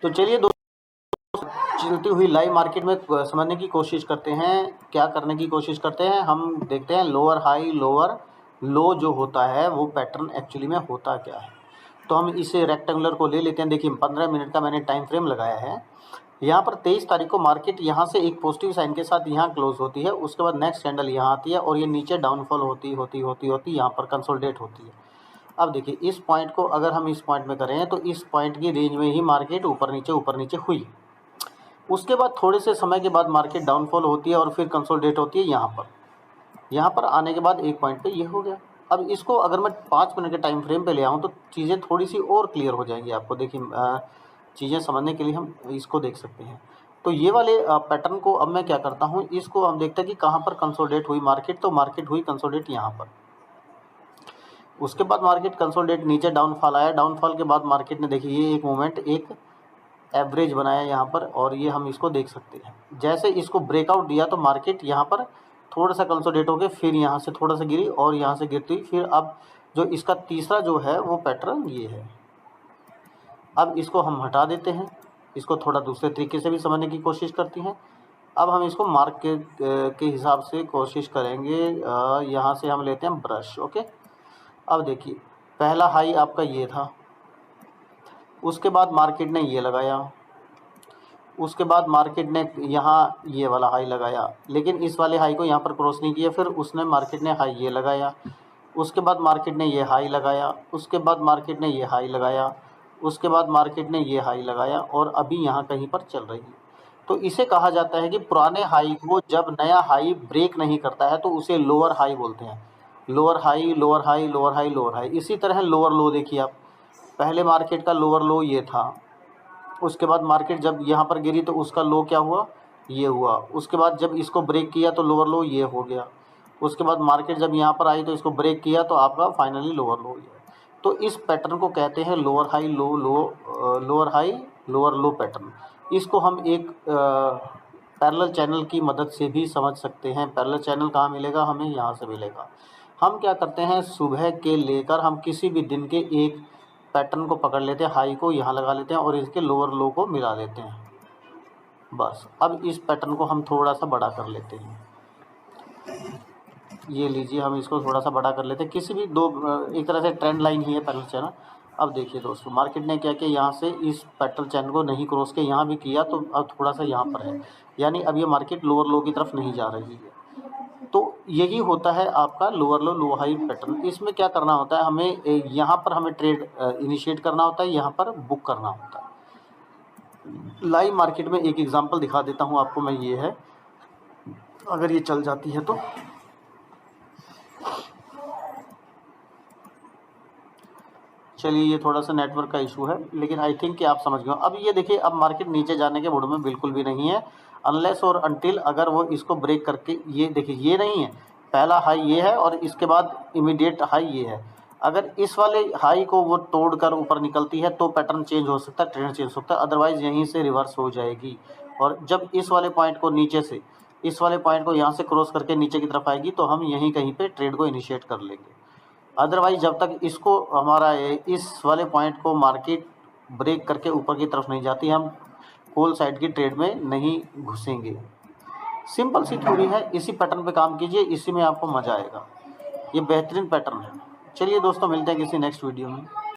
तो चलिए चलती हुई लाइव मार्केट में समझने की कोशिश करते हैं। क्या करने की कोशिश करते हैं, हम देखते हैं लोअर हाई लोअर लो जो होता है वो पैटर्न एक्चुअली में होता क्या है। तो हम इस रेक्टेंगुलर को ले लेते हैं। देखिए 15 मिनट का मैंने टाइम फ्रेम लगाया है। यहाँ पर 23 तारीख को मार्केट यहाँ से एक पॉजिटिव साइन के साथ यहाँ क्लोज होती है। उसके बाद नेक्स्ट कैंडल यहाँ आती है और ये नीचे डाउनफॉल होती होती होती होती यहाँ पर कंसोलिडेट होती है। अब देखिए इस पॉइंट को अगर हम इस पॉइंट में करें तो इस पॉइंट की रेंज में ही मार्केट ऊपर नीचे हुई। उसके बाद थोड़े से समय के बाद मार्केट डाउनफॉल होती है और फिर कंसोलिडेट होती है यहाँ पर आने के बाद एक पॉइंट पे ये हो गया। अब इसको अगर मैं 5 मिनट के टाइम फ्रेम पे ले आऊँ तो चीज़ें थोड़ी सी और क्लियर हो जाएंगी आपको। देखिए चीज़ें समझने के लिए हम इसको देख सकते हैं। तो ये वाले पैटर्न को अब मैं क्या करता हूँ, इसको हम देखते हैं कि कहाँ पर कंसोलिडेट हुई मार्केट। तो मार्केट हुई कंसोलिडेट यहाँ पर। उसके बाद मार्केट कंसोलिडेट नीचे डाउनफॉल आया। डाउनफॉल के बाद मार्केट ने देखिए ये एक मोमेंट एक एवरेज बनाया यहाँ पर और ये हम इसको देख सकते हैं। जैसे इसको ब्रेकआउट दिया तो मार्केट यहाँ पर थोड़ा सा कंसोलिडेट हो गया, फिर यहाँ से थोड़ा सा गिरी और यहाँ से गिरती हुई फिर अब जो इसका तीसरा जो है वो पैटर्न ये है। अब इसको हम हटा देते हैं, इसको थोड़ा दूसरे तरीके से भी समझने की कोशिश करती हैं। अब हम इसको मार्क के हिसाब से कोशिश करेंगे। यहाँ से हम लेते हैं ब्रश। ओके, अब देखिए पहला हाई आपका ये था, उसके बाद मार्केट ने ये लगाया, उसके बाद मार्केट ने यहाँ ये वाला हाई लगाया, लेकिन इस वाले हाई को यहाँ पर क्रॉस नहीं किया। फिर उसने मार्केट ने हाई ये लगाया, उसके बाद मार्केट ने ये हाई लगाया, उसके बाद मार्केट ने ये हाई लगाया, उसके बाद मार्केट ने ये हाई लगाया और अभी यहाँ कहीं पर चल रही है। तो इसे कहा जाता है कि पुराने हाई को जब नया हाई ब्रेक नहीं करता है तो उसे लोअर हाई बोलते हैं। Lower high lower high lower high lower high. इसी तरह लोअर लो देखिए आप, पहले मार्केट का लोअर लो ये था, उसके बाद मार्केट जब यहाँ पर गिरी तो उसका लो क्या हुआ, ये हुआ। उसके बाद जब इसको ब्रेक किया तो लोअर लो ये हो गया। उसके बाद मार्केट जब यहाँ पर आई तो इसको ब्रेक किया तो आपका फाइनली लोअर लो ये। तो इस पैटर्न को कहते हैं लोअर हाई लो लो लोअर हाई लोअर लो पैटर्न। इसको हम एक पैरेलल चैनल की मदद से भी समझ सकते हैं। पैरेलल चैनल कहाँ मिलेगा, हमें यहाँ से मिलेगा। हम क्या करते हैं, सुबह के लेकर हम किसी भी दिन के एक पैटर्न को पकड़ लेते हैं, हाई को यहाँ लगा लेते हैं और इसके लोअर लो को मिला लेते हैं। बस अब इस पैटर्न को हम थोड़ा सा बड़ा कर लेते हैं। ये लीजिए हम इसको थोड़ा सा बड़ा कर लेते हैं। किसी भी दो एक तरह से ट्रेंड लाइन ही है पैरेलल चैनल। अब देखिए दोस्तों मार्केट ने क्या किया, यहाँ से इस पैरेलल चैनल को नहीं क्रॉस किया, यहाँ भी किया तो अब थोड़ा सा यहाँ पर है, यानी अब ये मार्केट लोअर लो की तरफ नहीं जा रही है। तो यही होता है आपका लोअर लो लो हाई पैटर्न। इसमें क्या करना होता है, हमें यहाँ पर हमें ट्रेड इनिशिएट करना होता है, यहाँ पर बुक करना होता है। लाइव मार्केट में एक एग्जांपल दिखा देता हूँ आपको मैं, ये है अगर ये चल जाती है तो। चलिए ये थोड़ा सा नेटवर्क का इशू है लेकिन आई थिंक कि आप समझ गए। अब ये देखिए अब मार्केट नीचे जाने के मूड में बिल्कुल भी नहीं है, अनलेस और अनटिल अगर वो इसको ब्रेक करके, ये देखिए ये नहीं है, पहला हाई ये है और इसके बाद इमीडिएट हाई ये है। अगर इस वाले हाई को वो तोड़कर ऊपर निकलती है तो पैटर्न चेंज हो सकता है, ट्रेंड चेंज हो सकता है, अदरवाइज यहीं से रिवर्स हो जाएगी। और जब इस वाले पॉइंट को नीचे से, इस वाले पॉइंट को यहाँ से क्रॉस करके नीचे की तरफ आएगी तो हम यहीं कहीं पे ट्रेड को इनिशिएट कर लेंगे। अदरवाइज जब तक इसको हमारा इस वाले पॉइंट को मार्केट ब्रेक करके ऊपर की तरफ नहीं जाती, हम कॉल साइड की ट्रेड में नहीं घुसेंगे। सिंपल सी थ्योरी है, इसी पैटर्न पे काम कीजिए, इसी में आपको मज़ा आएगा। ये बेहतरीन पैटर्न है। चलिए दोस्तों मिलते हैं किसी नेक्स्ट वीडियो में।